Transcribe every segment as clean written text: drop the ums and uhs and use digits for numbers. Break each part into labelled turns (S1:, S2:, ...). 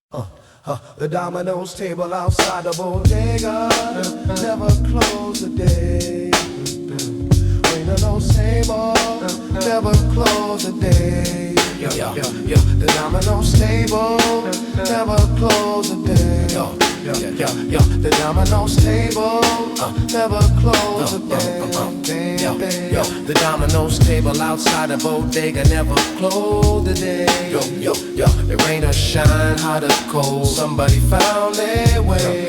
S1: The Domino's table outside the bodega never close the day. Ring of those table never close the day. The Domino's table never close the day. The Domino's table never close the day. The Domino's table outside the bodega never close the day. It rain or shine, hot or cold, somebody found their way.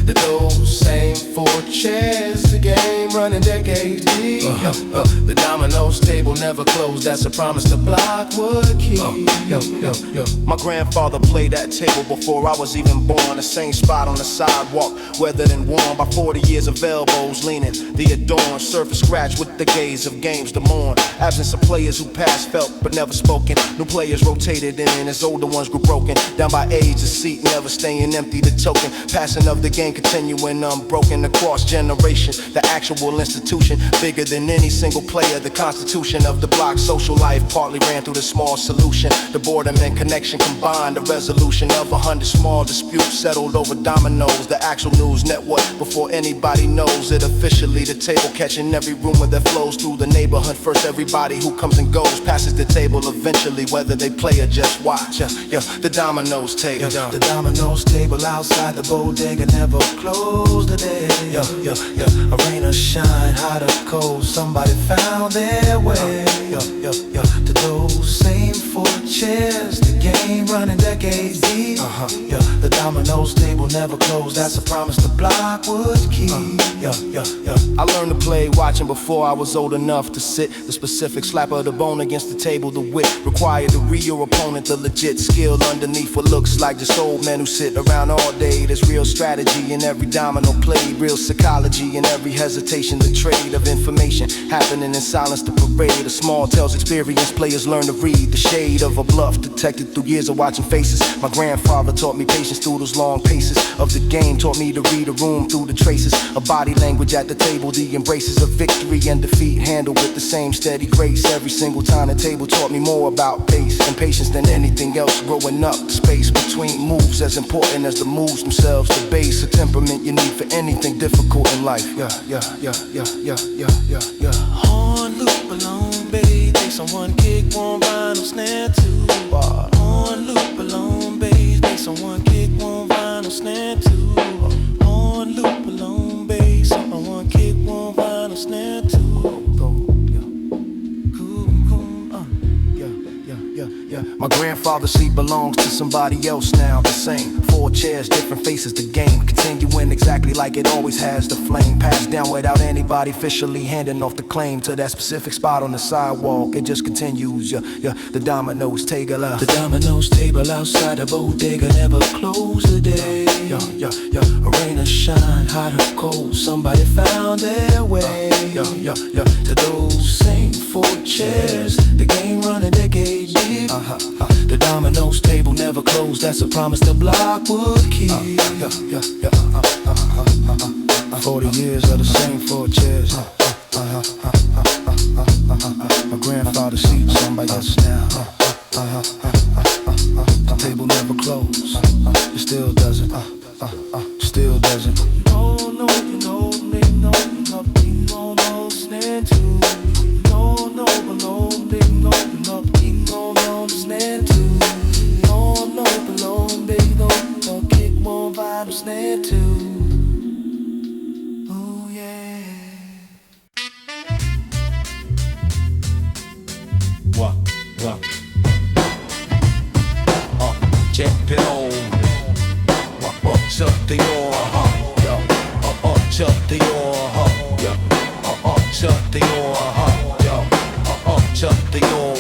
S1: Those same four chairs, the game running decades deep. The Domino's table never closed, that's a promise the block would keep.
S2: My grandfather played that table before I was even born. The same spot on the sidewalk, weathered and worn by 40 years of elbows leaning. The adorned surface scratch with the gaze of games to mourn. Absence of players who passed, felt but never spoken. New players rotated in as older ones grew broken. Down by age, the seat never staying empty, the token. Passing of the game continuing unbroken across generations. The actual institution, bigger than any single player. The constitution of the block, social life partly ran through the small solution. The boredom and connection combined, the resolution of 100 small disputes settled over dominoes. The actual news network before anybody knows it officially. The table catching every rumor that flows through the neighborhood. First everybody who comes and goes passes the table eventually, whether they play or just watch. The Domino's table.
S1: The Domino's table outside the bodega never close the day. A rain or shine, hot or cold, somebody found their way. To those same four chairs, the game running decades deep. The Domino's table never closed, that's a promise the block would keep.
S2: I learned to play watching before I was old enough to sit. The specific slap of the bone against the table, the wit required to read your opponent, the legit skill underneath what looks like just old men who sit around all day. There's real strategy in every domino played, real psychology in every hesitation. The trade of information happening in silence, the parade of small tales experience. Players learn to read the shade of a bluff detected through years of watching faces. My grandfather taught me patience through those long paces of the game, taught me to read a room through the traces of body language at the table. The embraces of victory and defeat handled with the same steady grace. Every single time the table taught me more about pace and patience than anything else. Growing up, the space between moves as important as the moves themselves. The base of temperament you need for anything difficult in life.
S1: Horn loop alone, babe, make someone kick one vinyl snare two. Horn loop alone, babe, make someone kick one vinyl snare two. Horn loop alone, babe, someone kick one vinyl snare two.
S2: My grandfather's seat belongs to somebody else now. The same four chairs, different faces. The game continuing exactly like it always has. The flame passed down without anybody officially handing off the claim to that specific spot on the sidewalk. It just continues. The Domino's table.
S1: The Domino's table outside the bodega never close the day. A rain or shine, hot or cold, somebody found their way. To those same four chairs, the game running decades deep. The Domino's table never closed, that's a promise the block would keep.
S2: 40 years of the same four chairs. My grandfather's seat, somebody else now. The table never closed. It still doesn't. Still doesn't.
S1: Snare too. Oh yeah.
S3: What? Champion. Shut the door. Shut the door. Shut the door. Shut the door.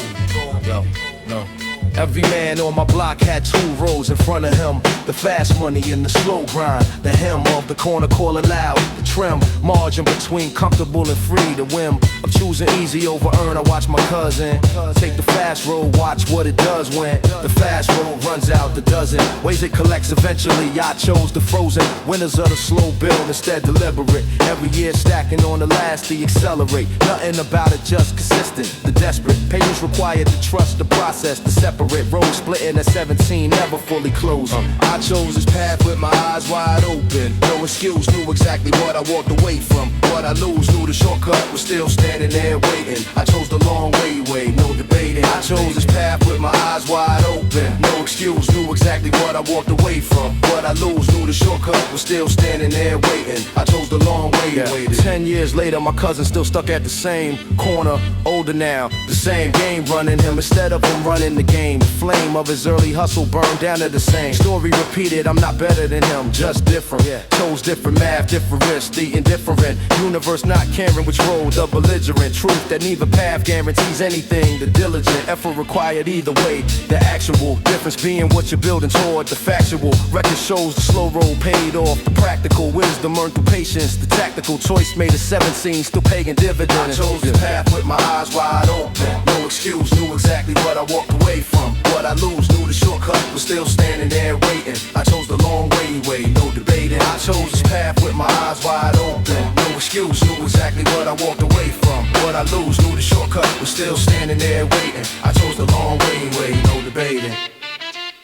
S3: No. Every man on my block had two rows in front of him. The fast money and the slow grind. The hem of the corner calling loud. The trim, margin between comfortable and free. The whim of choosing easy over earn. I watch my cousin take the fast road, watch what it does when the fast road runs out the dozen ways it collects eventually. I chose the frozen winners of the slow build, instead deliberate. Every year stacking on the last to accelerate. Nothing about it just consistent. The desperate patience required to trust the process to separate illiterate, road splitting at 17, never fully closed. I chose this path with my eyes wide open. No excuse, knew exactly what I walked away from. What I lose, knew the shortcut was still standing there waiting. I chose the long way, no debating. I chose this path with my eyes wide open. No excuse, knew exactly what I walked away from. What I lose, knew the shortcut was still standing there waiting. I chose the long way, waited. 10 years later, my cousin still stuck at the same corner, older now, the same game running him instead of him running the game. The flame of his early hustle burned down to the same. Story repeated, I'm not better than him, just different. Chose different math, different risk, the indifferent universe not caring which road, the belligerent truth that neither path guarantees anything. The diligent effort required either way. The actual difference being what you're building toward. The factual record shows the slow road paid off. The practical wisdom earned through patience. The tactical choice made a 17, still paying dividends. I chose this path with my eyes wide open. No excuse, knew exactly what I walked away from. What I lose, knew the shortcut was still standing there waiting. I chose the long way, no debating. I chose this path with my eyes wide open. No excuse, knew exactly what I walked away from. What I lose, knew the shortcut was still standing there waiting. I chose the long way, no debating.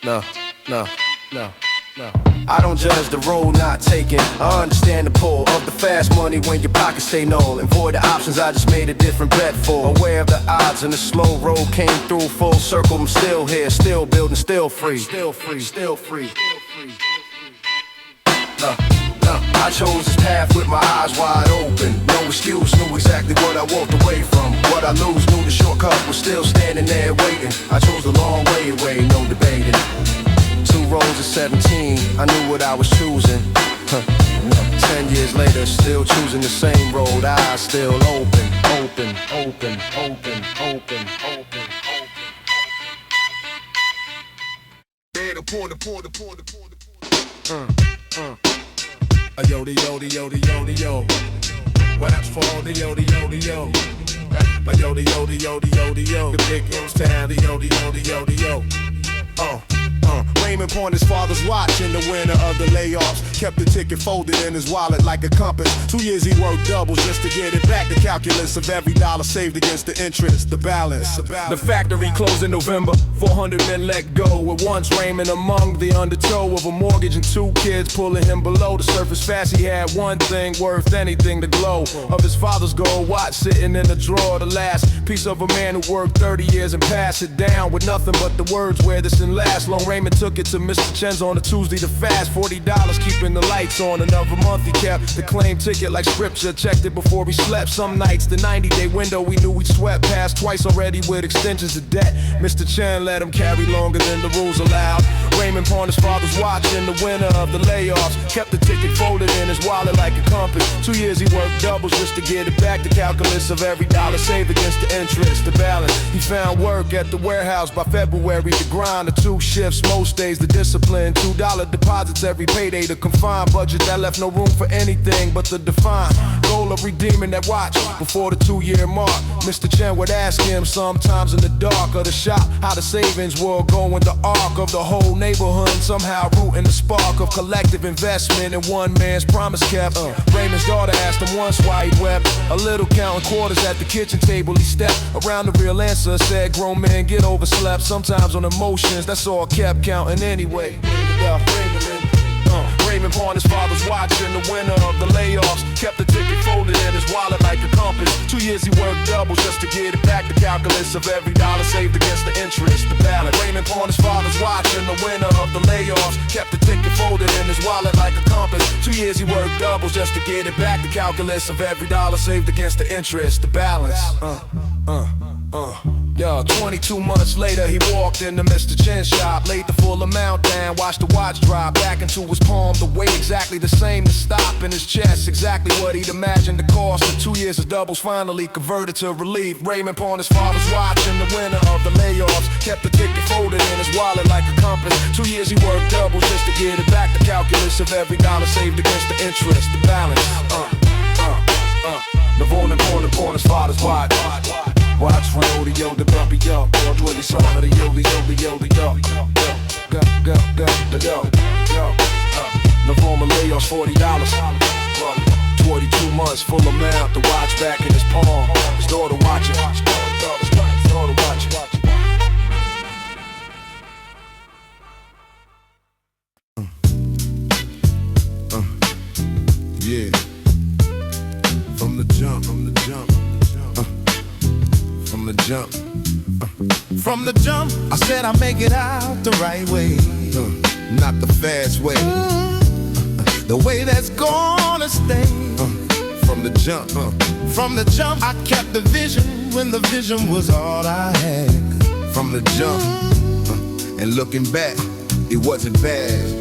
S3: No. I don't judge the road not taken. I understand the pull of the fast money when your pockets stay null. And for the options, I just made a different bet for. Aware of the odds and the slow road came through full circle. I'm still here, still building, still free. Still free. I chose this path with my eyes wide open. No excuse, knew exactly what I walked away from. What I lose, knew the shortcut was still standing there waiting. I chose the long way, no debating. 2 roads at 17, I knew what I was choosing. 10 years later, still choosing the same road. Eyes still open. Yo. What that's for the yo. But yo. The big M's town, the yo. Raymond pawned his father's watch in the winter of the layoffs. Kept the ticket folded in his wallet like a compass. 2 years he worked doubles just to get it back. The calculus of every dollar saved against the interest, the balance. The factory closed in November, 400 men let go. At once Raymond among the undertow of a mortgage and 2 kids pulling him below the surface fast. He had one thing worth anything, the glow of his father's gold watch sitting in the drawer. The last piece of a man who worked 30 years and passed it down with nothing but the words where this and last. Long Raymond took it to Mr. Chen's on a Tuesday to fast. $40 keeping the lights on. Another month he kept the claim ticket like scripture. Checked it before he slept. Some nights the 90-day window we knew we swept past twice already with extensions of debt. Mr. Chen let him carry longer than the rules allowed. Raymond pawned his father's watch in the winter of the layoffs. Kept the ticket folded in his wallet like a compass. 2 years he worked doubles just to get it back. The calculus of every dollar saved against the interest, the balance. He found work at the warehouse by February. The grind of 2 shifts most days. The discipline, $2 deposits every payday. The confined budget that left no room for anything but the defined goal of redeeming that watch before the 2-year mark. Mr. Chen would ask him sometimes in the dark of the shop how the savings will go in the arc of the whole neighborhood, somehow rooting the spark of collective investment in one man's promise kept. Raymond's daughter asked him once why he wept. A little counting quarters at the kitchen table. He stepped around the real answer, said grown men get overslept sometimes on emotions. That's all kept counting anyway. Raymond pawned his father's watch in the winter of the layoffs. Kept the ticket folded in his wallet like a compass. 2 years he worked doubles just to get it back. The calculus of every dollar saved against the interest, the balance. Raymond pawned his father's watch in the winter of the layoffs. Kept the ticket folded in his wallet like a compass. 2 years he worked doubles just to get it back. The calculus of every dollar saved against the interest, the balance. Yo, 22 months later he walked into Mr. Chen's shop. Laid the full amount down, watched the watch drop back into his palm. The weight exactly the same, the stop in his chest exactly what he'd imagined the cost. The 2 years of doubles finally converted to relief. Raymond pawned his father's watch in the winter of the layoffs. Kept the ticket folded in his wallet like a compass. 2 years he worked doubles just to get it back. The calculus of every dollar saved against the interest, the balance. Navon and pawned his father's watch. Watch from yo, the bumpy yo. Or do it some of the yo. Navon and layoffs $40. 42 months, full amount. The watch back in his palm. His daughter watching.
S1: Yeah. From the jump, from the jump, from the jump. From the jump, I said I make it out the right way, not the fast way, the way that's gonna stay. From the jump, from the jump, I kept the vision when the vision was all I had. From the jump, and looking back, it wasn't bad.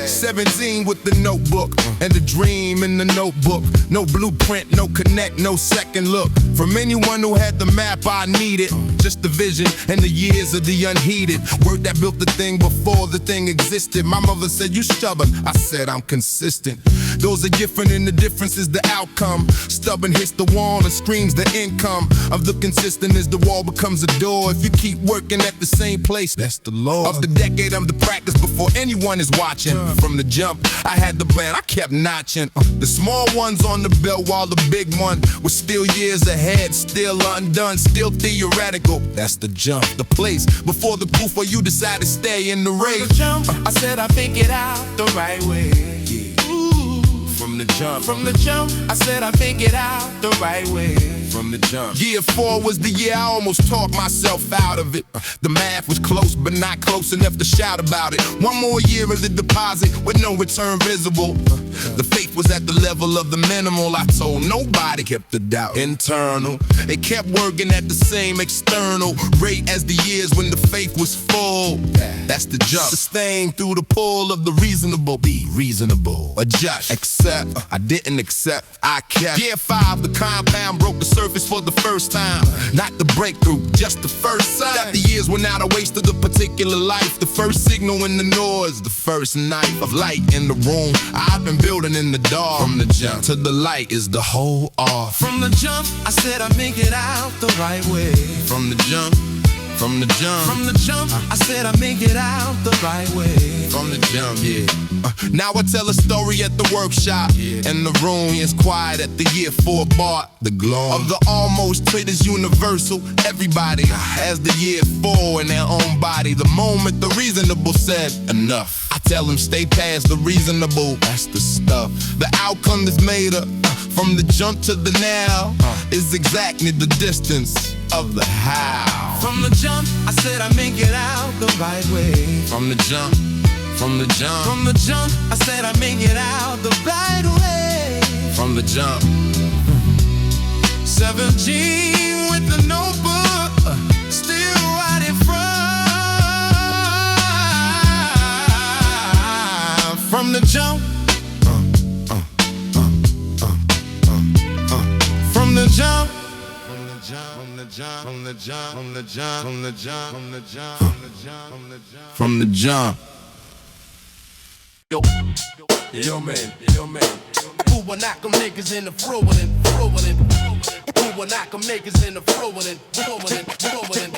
S1: 17 with the notebook and the dream in the notebook. No blueprint, no connect, no second look. From anyone who had the map I needed, just the vision and the years of the unheeded. Word that built the thing before the thing existed. My mother said, you stubborn. I said, I'm consistent. Those are different and the difference is the outcome. Stubborn hits the wall and screams the income of the consistent as the wall becomes a door. If you keep working at the same place, that's the law of the decade. I'm the practice before anyone is watching. From the jump, I had the plan, I kept notching the small ones on the belt while the big one was still years ahead, still undone, still theoretical. That's the jump, the place before the proof or you decide to stay in the race. From the jump, I said I think it out the right way. From the jump, from the jump, I said I think it out the right way. From the jump. Year 4 was the year I almost talked myself out of it. The math was close, but not close enough to shout about it. One more year of the deposit with no return visible. The faith was at the level of the minimal. I told nobody, kept the doubt internal. They kept working at the same external rate as the years when the faith was full. That's the jump. Sustain through the pull of the reasonable. Be reasonable, adjust, accept. I didn't accept, I kept. Year 5, the compound broke the surface for the first time. Not the breakthrough, just the first sign that the years were not a waste of the particular life. The first signal in the noise, the first knife of light in the room. I've been building in the dark. From the jump to the light is the whole art. From the jump, I said I make it out the right way. From the jump, from the jump, from the jump, I said I make it out the right way. From the jump, yeah. Now I tell a story at the workshop, and the room is quiet at the year 4 bar. The glow of the almost trait is universal. Everybody has the year 4 in their own body. The moment the reasonable said enough, I tell them stay past the reasonable. That's the stuff. The outcome is made up. From the jump to the now is exactly the distance of the how. From the jump, I said I make it out the right way. From the jump, from the jump, from the jump, I said I make it out the right way. From the jump. 17 with the notebook, still writing from the jump. From the jump. From the jump, from the jump, from the jump, from the jump, from the jump, from the jump, from the jump, from the jump. Yo, yo man, yo man. Who will knock them niggas in the throwin', throwin'. Who will knock them niggas in the throwin', throwin', throwin'.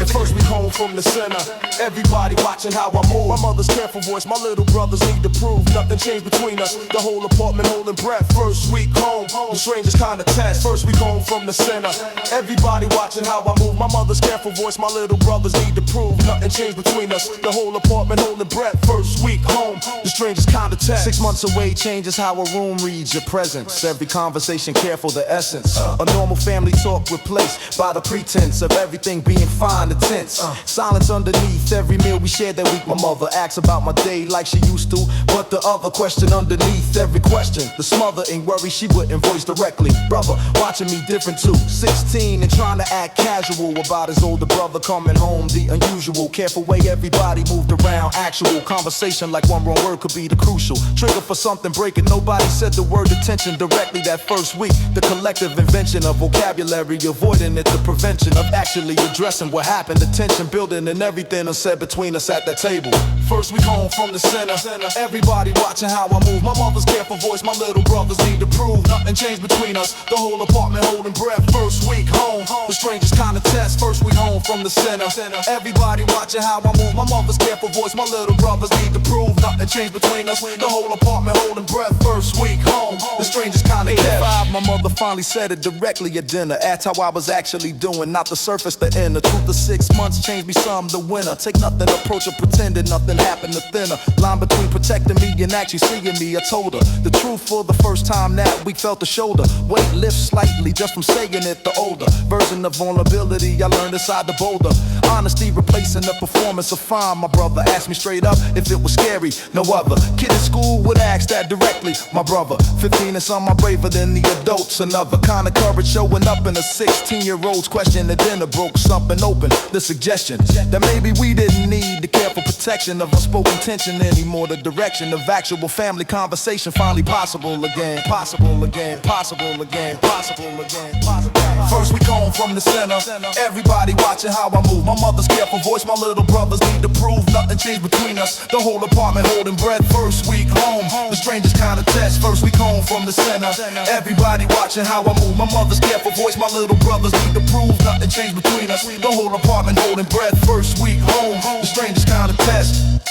S4: At first we home from the center, everybody watching how I move. My mother's careful voice, my little brothers need to prove nothing changed between us. The whole apartment holding breath. First week home, the strangest kind of test. First we home from the center, everybody watching how I move. My mother's careful voice, my little brothers need to prove nothing changed between us. The whole apartment holding breath. First week home, the strangest kind of test.
S5: 6 months away changes how a room reads your presence. Every conversation careful, the essence. A normal family talk replaced by the pretense of everything being fine and tense. Silence underneath every meal we shared that week. My mother asks about my day like she used to, but the other question underneath every question, the smother and worry she wouldn't voice directly. Brother watching me different too, 16 and trying to act casual about his older brother coming home. The unusual, careful way everybody moved around. Actual conversation like one wrong word could be the crucial trigger for something breaking. Nobody said the word attention directly that first week. The collective invention of vocabulary, avoiding it, the prevention of actually addressing what happened. The tension building and everything unsaid between us at that table.
S4: First we home from the center, everybody watching how I move. My mother's careful voice, my little brothers need to prove nothing changed between us. The whole apartment holding breath. First week home, the strangest kind of test. First we home from the center, everybody watching how I move. My mother's careful voice, my little brothers need to prove nothing changed between us. The whole apartment holding breath. First week home, the strangest kind of test.
S5: 5, my mother finally said it directly at dinner. Asked how I was actually doing, not the surface, the inner. Truth of 6 months changed me some, the winner. Take nothing, approach it, pretending nothing something happened to thinner. Line between protecting me and actually seeing me. I told her the truth for the first time that we felt the shoulder. Weight lift slightly just from saying it. The older version of vulnerability I learned inside the boulder. Honesty replacing the performance of fine. My brother asked me straight up if it was scary. No other kid in school would ask that directly. My brother, 15 and some are braver than the adults. Another kind of courage showing up in a 16-year-old's question at dinner broke something open. The suggestion that maybe we didn't need the careful protection of unspoken tension anymore. The direction of actual family conversation finally possible again. Possible again. Possible again. Possible again. Possible. First we come from the center. Everybody watching how I move. My mother's careful voice, my little brothers need to prove nothing changed between us. The whole apartment holding breath. First week home, the strangest kind of test. First we come from the center. Everybody watching how I move. My mother's careful voice, my little brothers need to prove nothing changed between us. The whole apartment holding breath. First week home, the strangest kind of test.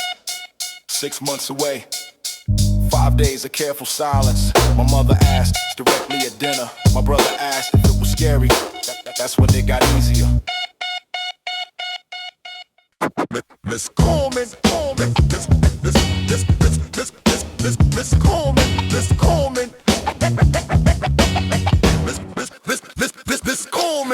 S2: 6 months away, 5 days of careful silence. My mother asked directly at dinner. My brother asked if it was scary. That's when it got easier.
S4: Miss Coleman, Miss Coleman, Miss Coleman.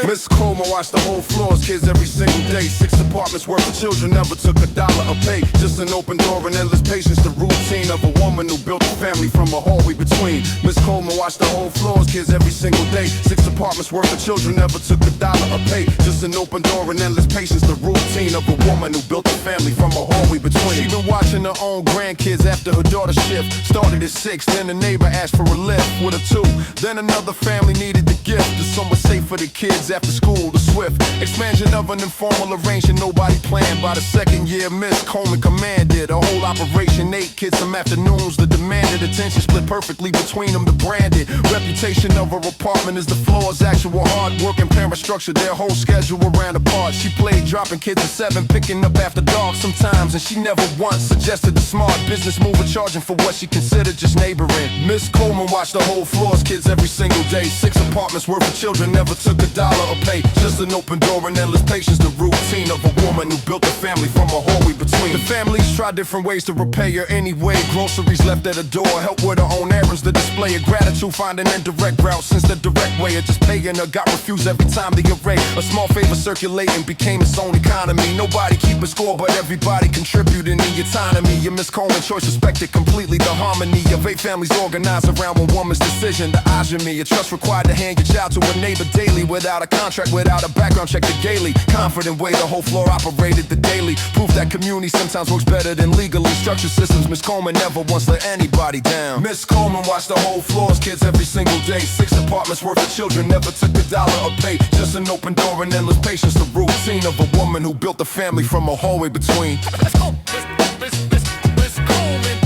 S2: Miss Coleman watched the whole floors, kids every single day. 6 apartments worth of children, never took $1 a pay. Just an open door and endless patience, the routine of a woman who built a family from a hallway between. Miss Coleman watched the whole floors, kids every single day. 6 apartments worth of children, never took $1 a pay. Just an open door and endless patience, the routine of a woman who built a family from a hallway between. She been watching her own grandkids after her daughter's shift. Started at 6, then a neighbor asked for a lift with a 2. Then another family needed the gift. The somewhere safe for the kids after school, the swift expansion of an informal arrangement nobody planned. By the second year, Miss Coleman commanded a whole operation. 8 kids some afternoons, the demanded attention split perfectly between them. The branded reputation of her apartment is the floor's actual hard work and parent structure. Their whole schedule ran apart. She played dropping kids at 7, picking up after dark sometimes, and she never once suggested a smart business move or charging for what she considered just neighboring. Miss Coleman watched the whole floor's kids every single day. 6 apartments worth of children, never took $1 a pay. Just an open door and endless patience, the routine of a woman who built a family from a hallway between. The families try different ways to repay her anyway. Groceries left at the door, help with her own errands, the display of gratitude, find an indirect route since the direct way of just paying her got refused every time the array. A small favor circulating became its own economy. Nobody keep a score, but everybody contributing in the autonomy. Your Miss Coleman choice respected completely the harmony of 8 families organized around one woman's decision. The me, a trust required to hand your child to a neighbor daily without a contract, without a background check. The gaily confident way the whole floor operated the daily. Proof that community sometimes works better than legally structured systems. Miss Coleman never once let anybody down. Miss Coleman watched the whole floors, kids every single day. 6 apartments worth of children, never took $1 a pay. Just an open door and endless patience, the routine of a woman who built a family from a hallway between. Let's go. Miss Coleman. Miss Coleman.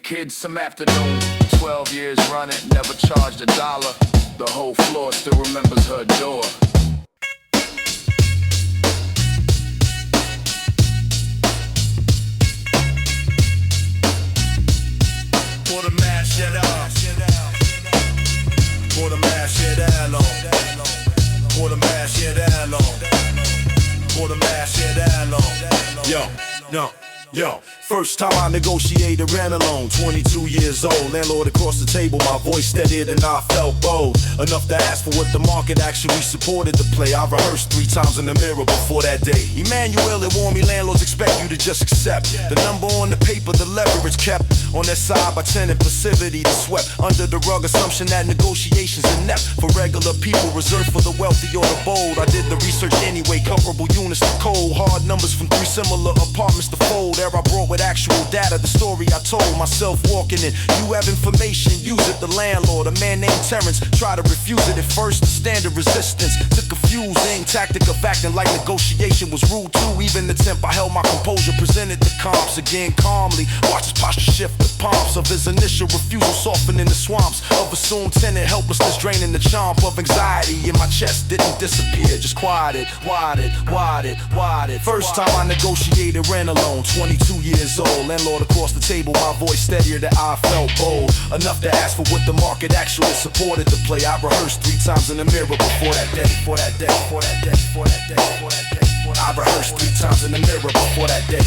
S2: Kids some afternoon, 12 years running, never charged $1. The whole floor still remembers her door. For the mash it up, for the mash it down on, for the mash it down on, for the mash it down on. Yo, first time I negotiated rent alone, 22 years old, landlord across the table, my voice steadier than I felt bold. Enough to ask for what the market actually supported the play. I rehearsed 3 times in the mirror before that day. Emmanuel had warned me landlords expect you to just accept the number on the paper, the leverage kept on their side by tenant passivity to swept under the rug assumption that negotiations inept for regular people reserved for the wealthy or the bold. I did the research anyway, comparable units to cold, hard numbers from 3 similar apartments to fold. There I brought with actual data, the story I told myself walking in. You have information, use it. The landlord, a man named Terrence, tried to refuse it. At first, the standard resistance, the confusing tactic of acting like negotiation was rude too. Even the temp, I held my composure, presented the comps again calmly. Watch his posture shift, the palms of his initial refusal softening the swamps of assumed tenant helplessness, draining the chomp of anxiety in my chest didn't disappear, just quieted. First time I negotiated rent alone, 22 years old. Landlord across the table, my voice steadier that I felt bold enough to ask for what the market actually supported the play. I rehearsed 3 times in the mirror before that day. I rehearsed 3 times in the mirror before that day.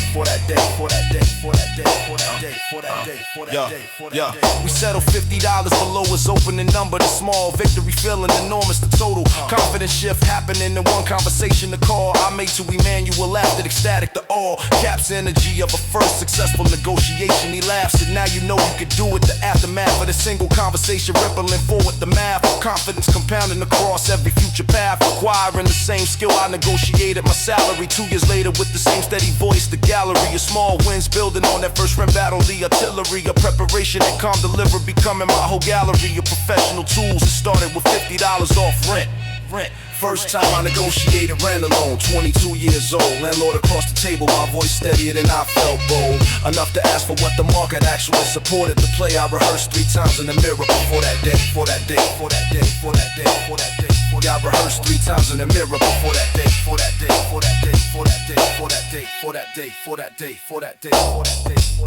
S2: We settled $50 below his opening number. The small victory feeling enormous, the total confidence shift happening in one conversation. The call I made to Emmanuel laughed at ecstatic to all. Cap's energy of a first successful negotiation. He laughs and now you know you could do it. The aftermath of the single conversation rippling forward the math. Confidence compounding across every future path. Acquiring the same skill I negotiated my salary 2 years later with the same steady voice. The gallery of small wins building on that first rim battle. The artillery of preparation and calm deliver becoming my whole gallery of professional tools. It started with $50 off rent. First time I negotiated rent alone, 22 years old. Landlord across the table, my voice steadier than I felt bold enough to ask for what the market actually supported the play. I rehearsed 3 times in the mirror before that day. I rehearsed 3 times in the mirror before that day.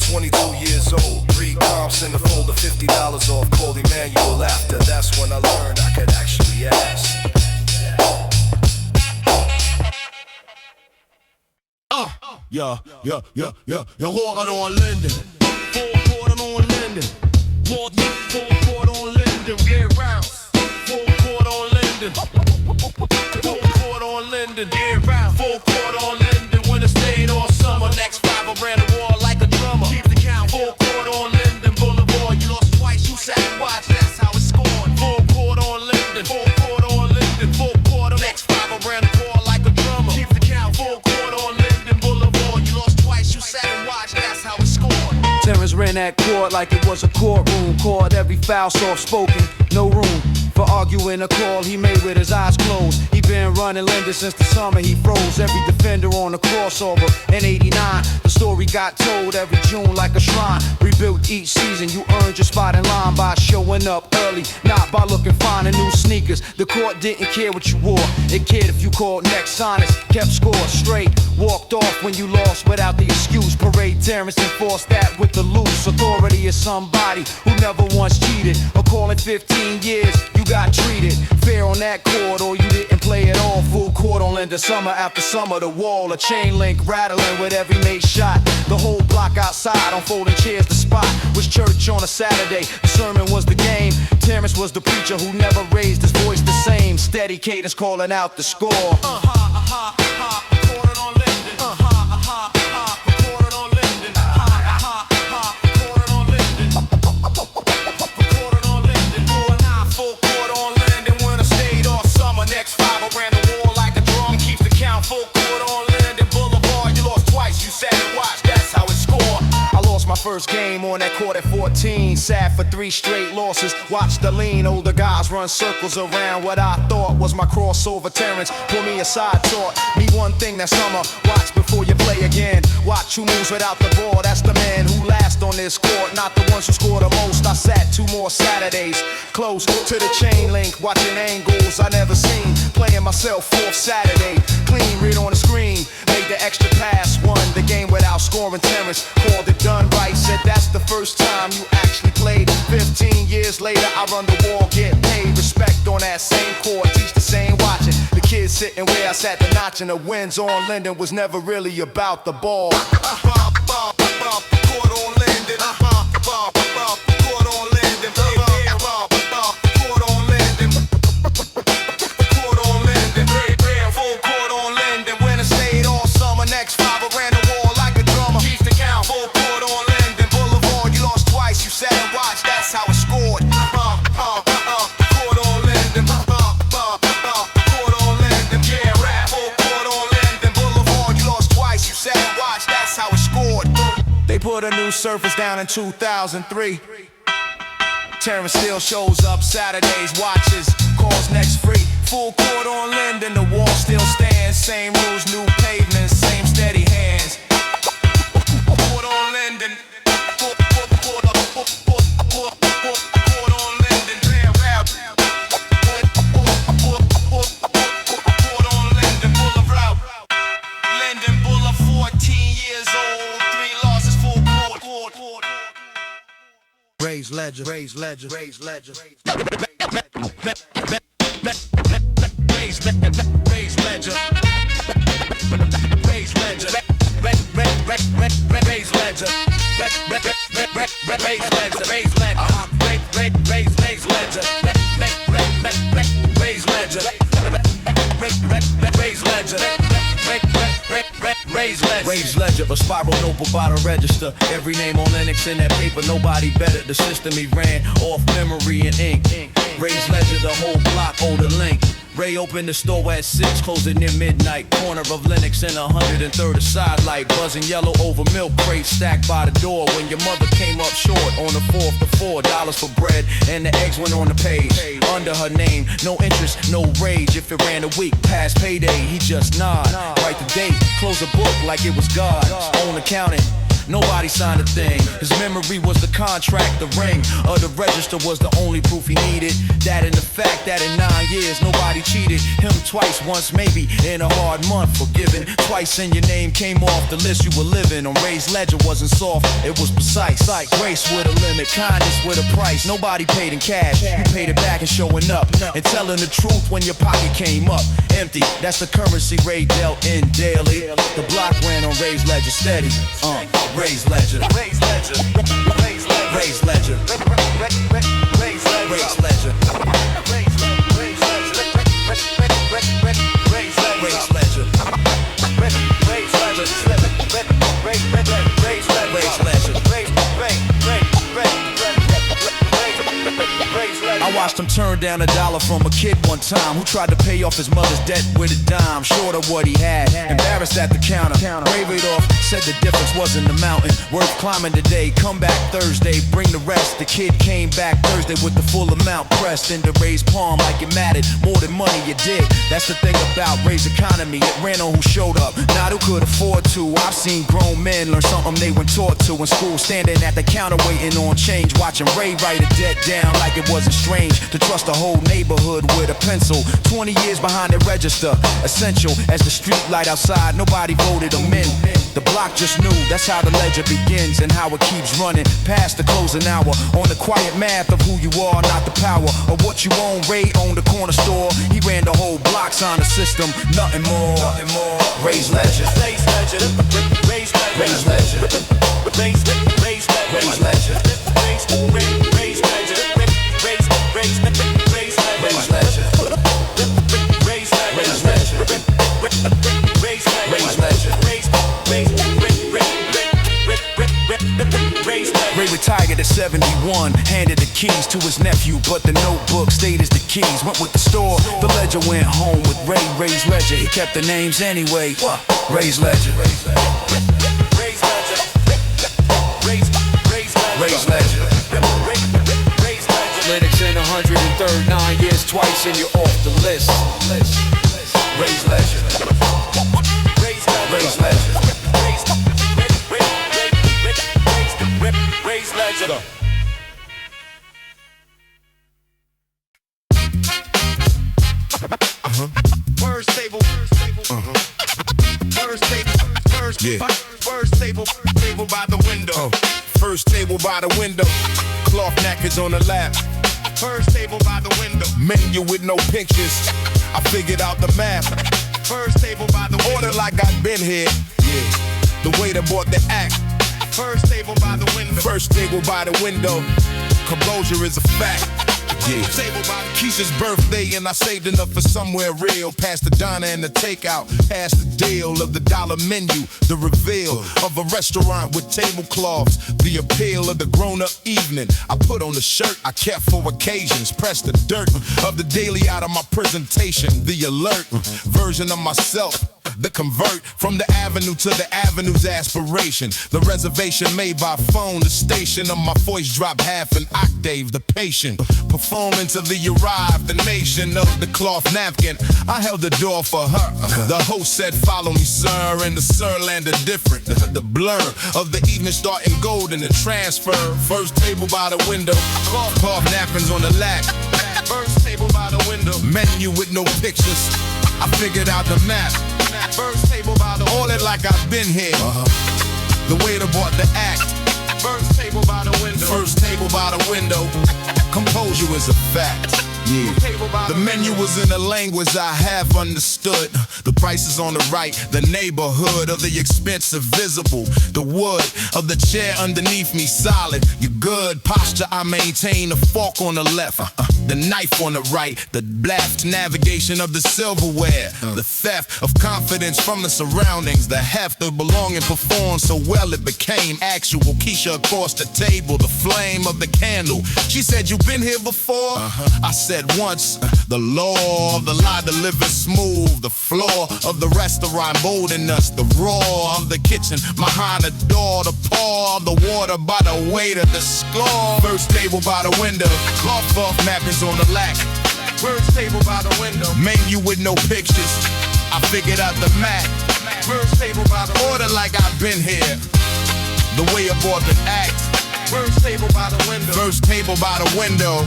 S2: 22 years old, 3 comps in the folder, $50 off. Called Emmanuel after. That's when I learned I could actually ask.
S3: Jag vågar on Linden. Full quarter on Linden. Full quarter on Linden. Get round. Full quarter on Linden. Full quarter on Linden. Get round. Full quarter on Linden. When it stayed all summer. Next 5 I ran the wall like a drummer. Keep the count. Full quarter on Linden Boulevard. You lost twice. You sat and watched. That's how it's scored. Full quarter on Linden. Full quarter on Linden. Full quarter. Next 5 I ran the wall like a drummer. Keep the count. Full quarter on Linden Boulevard. You lost twice. You sat and watched. That's how it's scored.
S6: Terrence ran that court like it was a courtroom. Caught every foul soft spoken, no room for arguing a call he made with his eyes closed. He been running Linden since the summer he froze. Every defender on the crossover in '89. The story got told every June like a shrine. Rebuilt each season, you earned your spot in line by showing up early, not by looking fine in new sneakers. The court didn't care what you wore, it cared if you called next honest. Kept score straight, walked off when you lost without the excuse. Parade Terrence enforced that with the loose authority of somebody who never once cheated. A call in 15 years, you got treated fair on that court, or you didn't play at all. Full court on Linden, summer after summer. The wall, a chain link rattling with every made shot. The whole block outside on folding chairs. The spot was church on a Saturday. The sermon was the game. Terrence was the preacher who never raised his voice the same. Steady cadence calling out the score.
S3: Quarter on Linden. Quarter on Linden. Quarter on Linden. Quarter on Linden. Going high, full quarter on Linden. When I stayed all summer. Next 5 I ran the wall like a drum. Keeps the count. Full quarter on Linden Boulevard. You lost twice. You sat and watched. That's how it scored.
S6: I lost my first game on that court at 14. Sat for 3 straight losses. Watched the lean older guys run circles around what I thought was my crossover. Terrence pulled me aside, taught me one thing that summer. Watch before you play again. Watch who moves without the ball. That's the man who lasts on this court, not the ones who score the most. I sat 2 more Saturdays close to the chain link, watching angles I never seen. Playing myself 4th Saturday. Clean read on the screen. Made the extra pass, won the game without scoring. Terrence called it done right. Said that's the first time you actually played. 15 years later, I run the wall, get paid. Respect on that same court, teach the same watching. The kids sitting where I sat, the notch and the wins on Linden was never really about the ball.
S3: Quarter on Linden. Quarter on Linden. Quarter on Linden. Quarter on Linden. Full quarter on Linden. When I stayed all summer. Next 5 I ran the wall like a drummer. Keeps the count. Full quarter on Linden Boulevard. You lost twice. You sat and watched. That's how it scored. Quarter on Linden. Quarter on Linden. Yeah, rap. Full quarter on Linden Boulevard. You lost twice. You sat and watched. That's how it scored. They put a new surface down in 2003. Terrence still shows up Saturdays, watches, calls next free. Full court on Linden, the wall still stands. Same rules, new pavements, same steady hands. Court on Linden. Court on Linden. Court on Linden Boulevard. Linden Boulevard, 14 years old. 3 losses, full court.
S6: Raise ledger, raise ledger, raise ledger.
S3: Raise ledger. Raise ledger. Raise ledger. Raise ledger. Raise ledger, a spiral notebook by the register. Every name on Linux in that paper, nobody better. The system he ran off memory and ink. Raise ledger, the whole block, the link. Ray opened the store at 6, closed it near midnight. Corner of Lennox and 103rd, a side light. Buzzing yellow over milk crates stacked by the door. When your mother came up short on the 4th to $4 for bread, and the eggs went on the page. Under her name, no interest, no rage. If it ran a week past payday, he just nod. Write the date, close the book like it was God's own accounting. Nobody signed a thing. His memory was the contract, the ring of the register was the only proof he needed. That and the fact that in 9 years nobody cheated him twice, once maybe in a hard month. Forgiven twice and your name came off the list you were living on. Raised ledger wasn't soft, it was precise. Like grace with a limit, kindness with a price. Nobody paid in cash, you paid it back and showing up and telling the truth when your pocket came up empty. That's the currency Ray dealt in daily. The block ran on raised ledger steady. Raise ledger. Raise ledger. Raise ledger. Raise ledger. Raise ledger. Raise ledger. Raise ledger. Raise ledger. Raise ledger. Raise ledger. I watched him turn down $1 from a kid one time who tried to pay off his mother's debt with a dime, short of what he had. Embarrassed at the counter, waved it off, said the difference wasn't the mountain. Worth climbing today, come back Thursday, bring the rest. The kid came back Thursday with the full amount pressed into Ray's palm like it mattered more than money it did. That's the thing about Ray's economy, it ran on who showed up, not who could afford to. I've seen grown men learn something they weren't taught to in school, standing at the counter waiting on change, watching Ray write a debt down like it wasn't strange to trust the whole neighborhood with a pencil. 20 years behind the register, essential as the street light outside. Nobody voted him in. The block just knew that's how the ledger begins and how it keeps running past the closing hour. On the quiet math of who you are, not the power of what you own. Ray owned the corner store. He ran the whole block, signed the system, nothing more. Raise ledger. Raise ledger. Raise ledger. Raise ledger. Raise ledger. Raise ledger. Raise ledger. Raise ledger. Raise ledger. Raise ledger. Raise ledger. Ray retired at 71, handed the keys to his nephew, but the notebook stayed as the keys. Went with the store, the ledger went home with Ray. Ray's ledger, he kept the names anyway. Ray's ledger. Ray's ledger. Ray's ledger.
S6: Linux in 103rd, 9 years twice and you're off the list.
S3: Raise ledger. Raise ledger. Raise ledger. Raise ledger. First table. First table. First table by the window. First table by the window. Cloth napkins on the lap. First table by the window. Menu with no pictures. I figured out the map. First table by the window. Order like I've been here. Yeah. The waiter bought the act. First table by the window. First table by the window. Composure is a fact. Yeah. Table by Keisha's birthday and I saved enough for somewhere real. Past the diner and the takeout. Past the deal of the dollar menu. The reveal of a restaurant with tablecloths. The appeal of the grown-up evening. I put on the shirt I kept for occasions. Press the dirt of the daily out of my presentation. The alert version of myself. the convert from the avenue to the avenue's aspiration. The reservation made by phone, the station of my voice dropped half an octave. The patient performing till he arrived, the nation of the cloth napkin. I held the door for her. The host said, "Follow me, sir," and the sir landed different. The blur of the evening starting golden, the transfer. First table by the window, cloth napkins on the lap. First table by the window, menu with no pictures. I figured out the map. First table by the window, ordered like I've been here. The waiter bought the act. First table by the window. First table by the window. Composure is a fact. Yeah. The menu was in a language I have understood. The prices on the right, the neighborhood of the expensive visible. The wood of the chair underneath me solid. You good posture I maintain. A fork on the left, the knife on the right. The blast navigation of the silverware. The theft of confidence from the surroundings. The heft of belonging performed so well it became actual. Keisha across the table, the flame of the candle. She said, "You been here before?" I said once. The law of the lie delivered smooth. The floor of the restaurant molding us. The roar of the kitchen behind the door. The pour of the water by the waiter. The score. First table by the window. Cloth napkins on the lack. First table by the window. Menu with no pictures. I figured out the map. First table by the order like I've been here. The way aboard the act. First table by the window. First table by the window.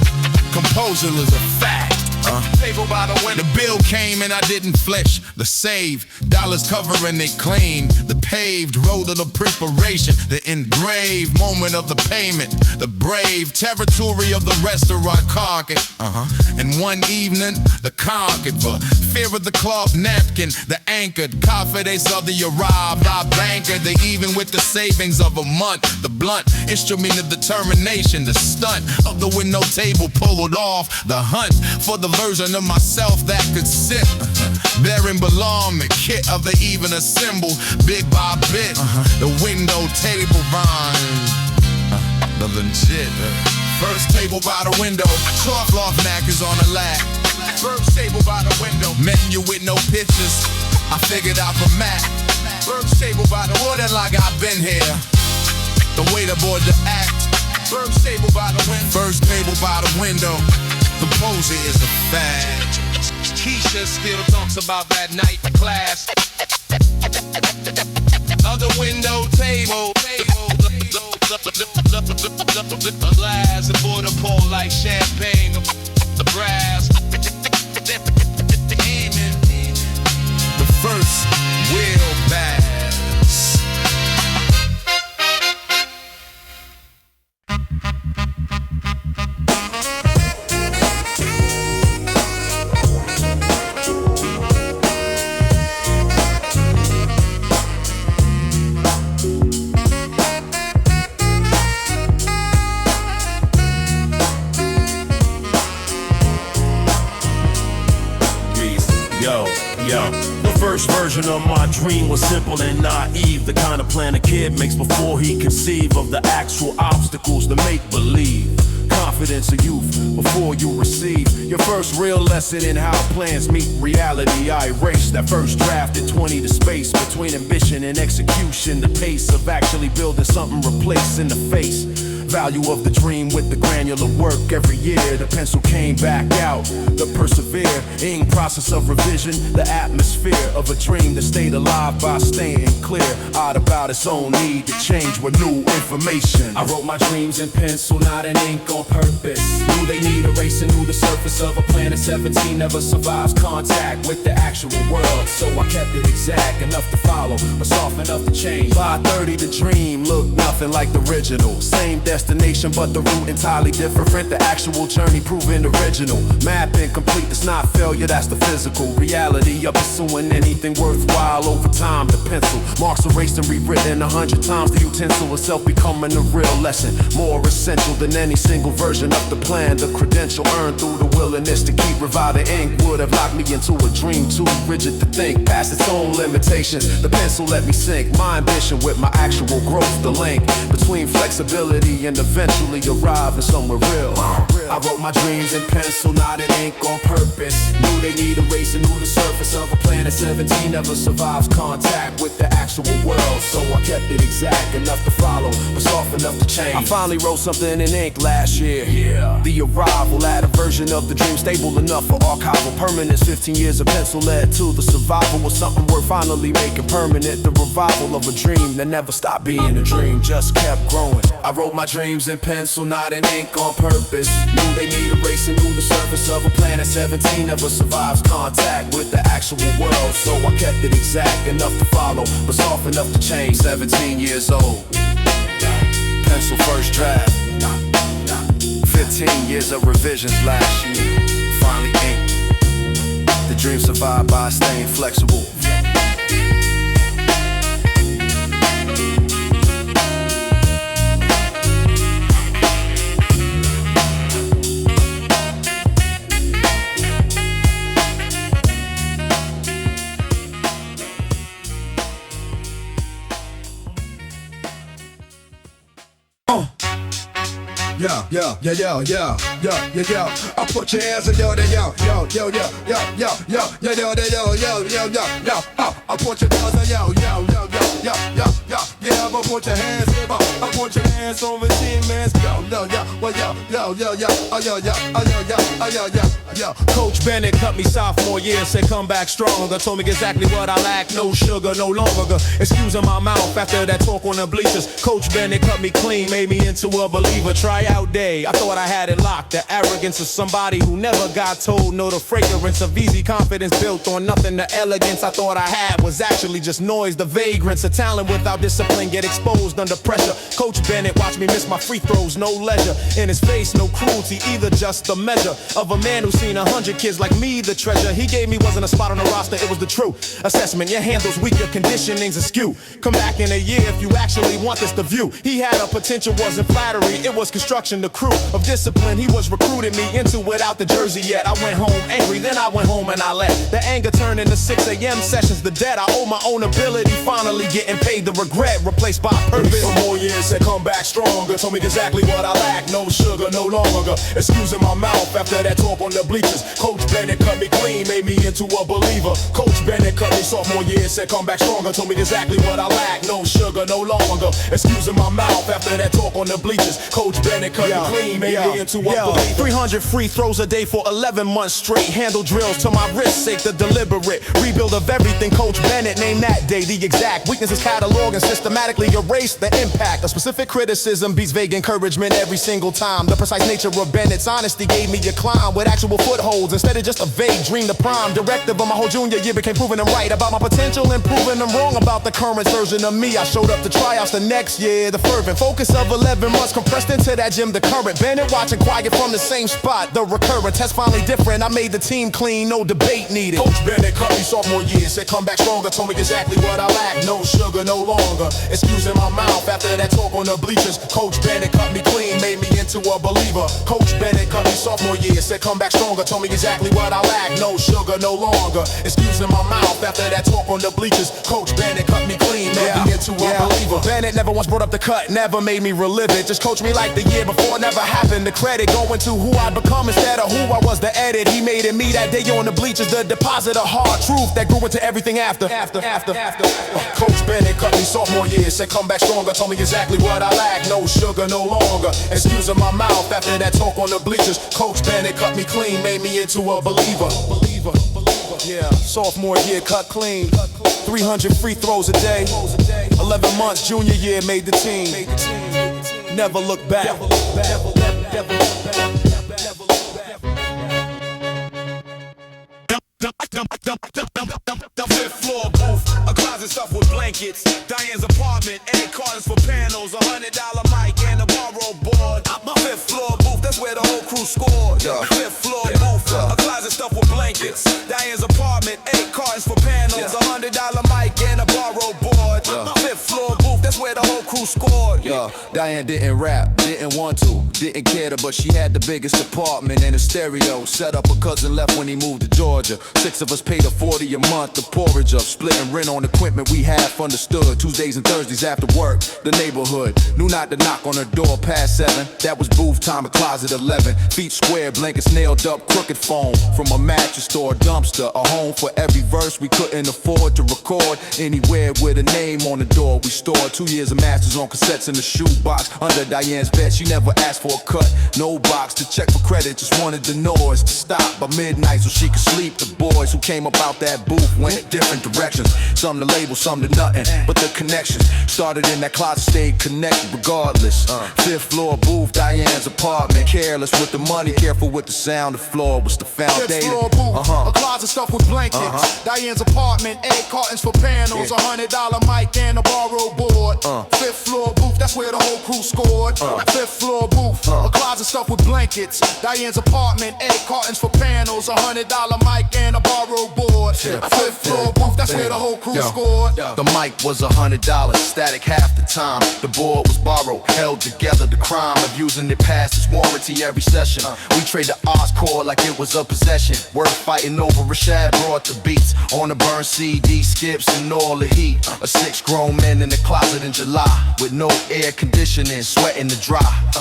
S3: Composure is a fact. Table by the window. The bill came and I didn't flinch. The save, dollars covering it clean. The paved road of the preparation. The engraved moment of the payment. The brave territory of the restaurant carpet. And one evening, the conquered. For fear of the cloth napkin, the anchored confidence of the arrived. I bankered the even with the savings of a month. The blunt instrument of determination. The stunt of the window table pulled off. The hunt for the version of myself that could sit. Bearing belong, the kit of the even assembled. Bit by bit, the window table rhymes. The legit. First table by the window. Cloth knackers on the lap. First table by the window. Menu with no pictures. I figured out the map. First table by the order like I've been here. The waiter board the act. First table by the window. First table by the window. Composure is a fact. Keisha still talks about that night in class. Other window table. The glass and pour the pole like champagne. The brass. The first wheel bass.
S7: The first version of my dream was simple and naive. The kind of plan a kid makes before he conceive of the actual obstacles to make believe. Confidence of youth before you receive your first real lesson in how plans meet reality. I erased that first draft at 20. The space between ambition and execution. The pace of actually building something replacing the face. Value of the dream with the granular work every year. The pencil came back out, the persevering process of revision. The atmosphere of a dream that stayed alive by staying clear. Odd about its own need to change with new information.
S8: I wrote my dreams in pencil, not in ink on purpose. Knew they need erasing, knew the surface of a planet 17 never survives contact with the actual world. So I kept it exact, enough to follow, but soft enough to change.
S7: By 30 the dream looked nothing like the original. Same destination but the route entirely different. The actual journey proven original. Map incomplete, it's not failure, that's the physical reality of pursuing anything worthwhile over time. The pencil marks erased and rewritten 100 times. The utensil itself becoming a real lesson, more essential than any single version of the plan. The credential earned through the willingness to keep reviving ink would have locked me into a dream too rigid to think past its own limitations. The pencil let me sink my ambition with my actual growth. The link
S3: between flexibility and eventually arriving somewhere real. I wrote my dreams in pencil, not in ink on purpose. Knew they need erasing, knew the surface of a planet 17 never survives contact with the actual world. So I kept it exact, enough to follow, but soft enough to change. I finally wrote something in ink last year. The arrival at a version of the dream stable enough for archival permanence. 15 years of pencil led to the survival was something worth finally making permanent. The revival of a dream that never stopped being a dream, just kept growing. I wrote my dreams in pencil, not in ink on purpose. Knew they need erasing, knew the surface of a planet 17 never survives contact with the actual world. So I kept it exact, enough to follow, but soft enough to change. 17 years old, pencil first draft. 15 years of revisions last year. Finally inked. The dream survived by staying flexible.
S1: Yo. I put your hands in yo. I put your hands in yo. Yeah, I'ma put your hands in I put your hands on the team, man. Yo.
S2: Coach Bennett cut me sophomore year, said come back stronger. Told me exactly what I lack, no sugar, no longer. Excusing my mouth after that talk on the bleachers. Coach Bennett cut me clean, made me into a believer. Tryout day, I thought I had it locked. The arrogance of somebody who never got told no. The fragrance of easy confidence built on nothing. The elegance I thought I had was actually just noise. The vagrance of talent without discipline get exposed under pressure. Coach Bennett watched me miss my free throws, no leisure. In his face, no cruelty, either just the measure of a man who's seen 100 kids like me. The treasure he gave me wasn't a spot on the roster, it was the true assessment. Your handles weak, your conditioning's askew. Come back in a year if you actually want this to view. He had a potential, wasn't flattery, it was construction. The crew of discipline, he was recruiting me into without the jersey yet. I went home angry, then I went home and I left. The anger turned into 6 a.m. sessions. The debt, I owe my own ability, finally getting paid. The regret replaced by purpose.
S7: For more years, said come back stronger. Told me exactly what I lack, no sugar, no longer. Excusing my mouth after that talk on the bleachers. Coach Bennett cut me clean, made me into a believer. Coach Bennett cut me sophomore year, said come back stronger. Told me exactly what I lack, no sugar, no longer. Excusing my mouth after that talk on the bleachers. Coach Bennett cut me clean, made me into a believer.
S2: 300 free throws a day for 11 months straight. Handle drills to my wrist, sake the deliberate rebuild of everything. Coach Bennett named that day the exact weaknesses catalog and systematically erase the impact. A specific criticism beats vague encouragement every single time. The precise nature of Bennett's honesty gave me a climb with actual footholds instead of just a vague dream. The prime directive of my whole junior year became proving them right about my potential and proving them wrong about the current version of me. I showed up to tryouts the next year. The fervent focus of 11 months compressed into that gym. The current Bennett watching quiet from the same spot. The recurrent test finally different. I made the team clean, no debate needed.
S7: Coach Bennett cut me sophomore year, said come back stronger. Told me exactly what I lack, no sugar, no longer. Excusing my mouth after that talk on the bleachers. Coach Bennett cut me clean, made me into a believer. Coach Bennett cut me sophomore year, said come back stronger. Told me exactly what I lack, no sugar, no longer. Excusing my mouth after that talk on the bleachers. Coach Bennett cut me clean, made me into a believer.
S2: Bennett never once brought up the cut, never made me relive it. Just coached me like the year before never happened. The credit going to who I become instead of who I was. The edit he made in me that day on the bleachers. The deposit of hard truth that grew into everything after.
S7: Coach Bennett cut me sophomore year, said come back stronger. Told me exactly what I lack, no sugar, no longer. Excusing my mouth after that talk on the bleachers. Coach Bennett cut me clean, made me into a believer.
S2: Yeah, sophomore year cut clean. 300 free throws a day. 11 months junior year made the team. Never look back.
S7: The fifth floor booth, a closet stuffed with blankets. Diane's apartment, 8 cartons for panels, $100 mic and a borrowed board. My fifth floor booth, that's where the whole crew scored. Fifth floor booth, a closet stuffed with blankets. Diane's apartment, 8 cartons for panels, $100 mic and a borrowed board. My fifth floor booth, that's where the whole crew scored.
S6: Diane didn't rap, didn't want to, didn't care to, but she had the biggest apartment and a stereo. Set up, her cousin left when he moved to Georgia. 6 of us paid her $40 a month, the porridge up, splitting rent on equipment we half understood. Tuesdays and Thursdays after work, the neighborhood knew not to knock on her door past 7. That was booth time, a closet 11. Feet square, blankets nailed up, crooked foam. From a mattress store, dumpster, a home for every verse we couldn't afford to record. Anywhere with a name on the door. We stored 2 years of masters on cassettes in the shoebox under Diane's bed. She never asked for a cut, no box to check for credit. Just wanted the noise to stop by midnight so she could sleep. The boys who came up out that booth went different directions. Some to label, some to nothing. But the connections started in that closet, stayed connected regardless. 5th floor booth, Diane's apartment. Careless with the money, careful with the sound. The floor was the foundation.
S2: 5th floor booth, a closet stuffed with blankets. Diane's apartment, egg cartons for panels, $100 mic and a borrowed board. 5th floor booth, that's where the whole crew scored. 5th floor booth, a closet stuffed with blankets. Diane's apartment, egg cartons for panels, $100 mic and a borrowed board. 5th floor booth, that's where the whole crew scored.
S6: The mic was $100, static half the time. The board was borrowed, held together. The crime of using it past its warranty every session. We trade the odds cord like it was a possession. Worth fighting over. Rashad brought the beats on the burn CD, skips and all the heat. 6 grown men in the closet in July with no air conditioning, sweating to dry.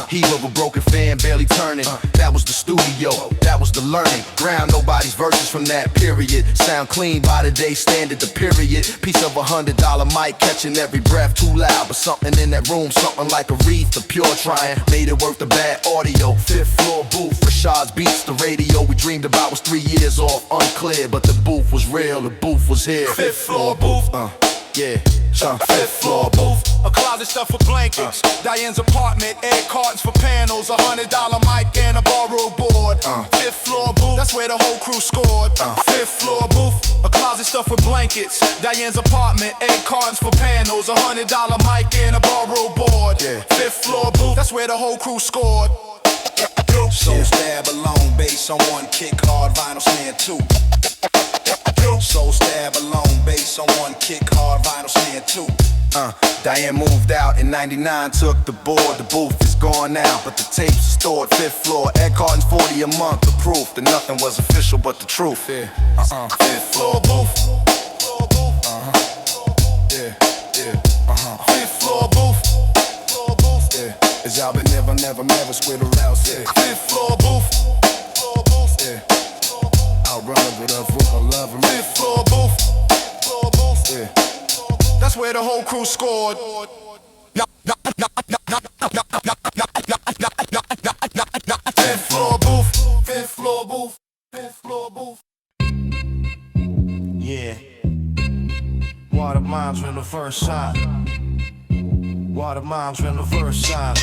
S6: Heave of a broken fan, barely turning. That was the studio, that was the learning ground. Nobody's verses from that period sound clean by the day standard. The period piece of $100 mic, catching every breath too loud, but something in that room, something like a wreath of pure trying, made it worth the bad audio. 5th floor booth, Rashad's beats, the radio we dreamed about was 3 years off, unclear, but the booth was real, the booth was here.
S2: 5th floor booth,
S6: yeah.
S2: 5th floor booth, a closet stuffed with blankets. Diane's apartment, egg cartons for panels, $100 mic and a borrowed board. 5th floor booth, that's where the whole crew scored. 5th floor booth, a closet stuffed with blankets. Diane's apartment, egg cartons for panels, $100 mic and a borrowed board. 5th floor booth, that's where the whole crew scored.
S6: So stab alone, bass on 1, kick hard, vinyl snare 2. So stab alone, bass on 1, kick hard, vinyl snare 2. Diane moved out in '99, took the board. The booth is gone now, but the tapes are stored. 5th floor, egg cartons $40 a month. The proof that nothing was official but the truth.
S2: 5th floor booth. 5th floor booth.
S6: It's out but never squid around.
S2: 5th floor booth.
S6: I'll run it with a love.
S2: 5th floor booth. That's where the whole crew scored. 5th floor booth. 5th floor booth. 5th floor booth.
S3: Yeah. Water moms from the first shot. Water moms from the first shot.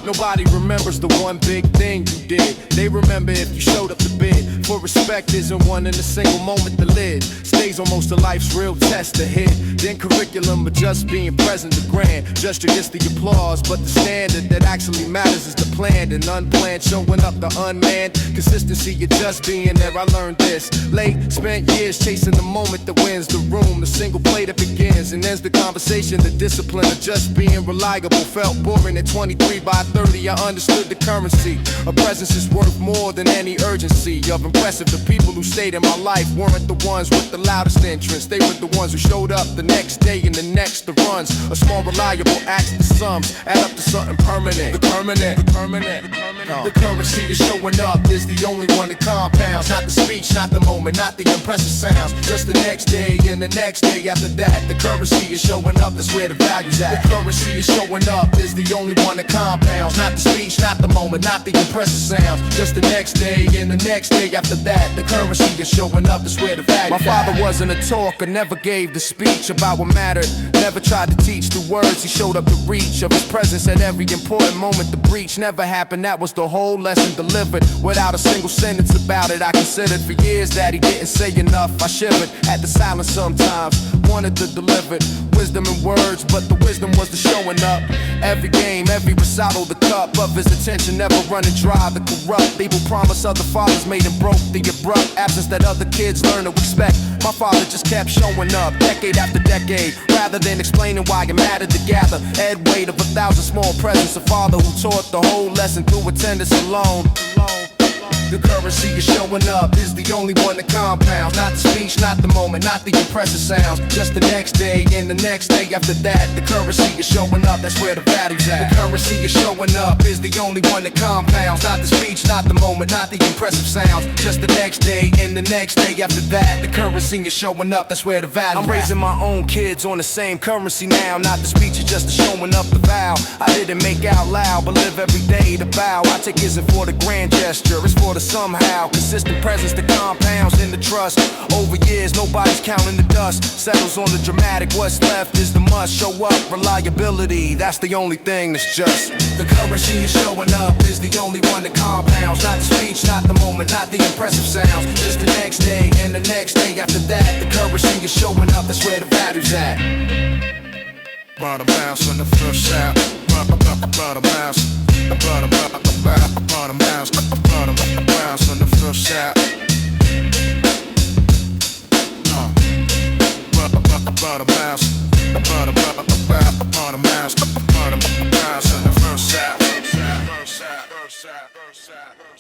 S6: Nobody remembers the one big thing you did. They remember if you showed up to bid. For respect isn't one in a single moment. The lid stays on most of life's real test to hit. Then curriculum of just being present, the grand gesture gets the applause, but the standard that actually matters is the planned and unplanned. Showing up the unmanned consistency of just being there. I learned this late, spent years chasing the moment that wins the room. The single play that begins and ends the conversation. The discipline of just being reliable felt boring at 23. By 30 I understood the currency. A presence is worth more than any urgency of impressive. The people who stayed in my life weren't the ones with the loudest entrance. They were the ones who showed up the next day and the next. The runs, a small reliable acts, the sums add up to something permanent. The permanent. The currency is showing up is the only one that compounds. Not the speech, not the moment, not the impressive sounds. Just the next day and the next day after that. The currency is showing up, that's where the value's at. The currency is showing up is the only one that compounds. Not the speech, not the moment, not the impressive sounds. Just the next day and the next day after that. The currency is showing up, that's where the value's at. My father wasn't a talker, never gave the speech about what mattered. Never tried to teach the words, he showed up the reach of his presence at every important moment. The breach never happened, that was the whole lesson delivered. Without a single sentence about it, I considered for years that he didn't say enough. I shivered at the silence sometimes.
S3: wanted to deliver it. Wisdom in words, but the wisdom was the showing up. Every game, every recital, the cup of his attention never running dry. The corrupt people promise other fathers made him broke. The abrupt absence that other kids learn to expect. My father just kept showing up, decade after decade. Rather than explaining why it mattered to gather Ed weight of 1,000 small presents. A father who taught the whole lesson through attendance alone. The currency is showing up is the only one that compounds. Not the speech, not the moment, not the impressive sounds. Just the next day and the next day after that. The currency is showing up, that's where the value's at. The currency is showing up is the only one that compounds. Not the speech, not the moment, not the impressive sounds. Just the next day and the next day after that. The currency is showing up, that's where the value's at. I'm raising my own kids on the same currency now. Not the speech, it's just the showing up the vow. I didn't make out loud, but live every day to bow. I take isn't for the grand gesture, it's for the somehow consistent presence that compounds in the trust. Over years, nobody's counting the dust. Settles on the dramatic, what's left is the must. Show up, reliability, that's the only thing that's just. The currency is showing up is the only one that compounds. Not the speech, not the moment, not the impressive sounds. Just the next day and the next day after that. The currency is showing up, that's where the value's at.
S2: Bottom bounce on the first shot. Bottom bounce. Bottom bounce. Bottom bounce on the first shot. Bottom bounce. Bottom bounce on the first shot.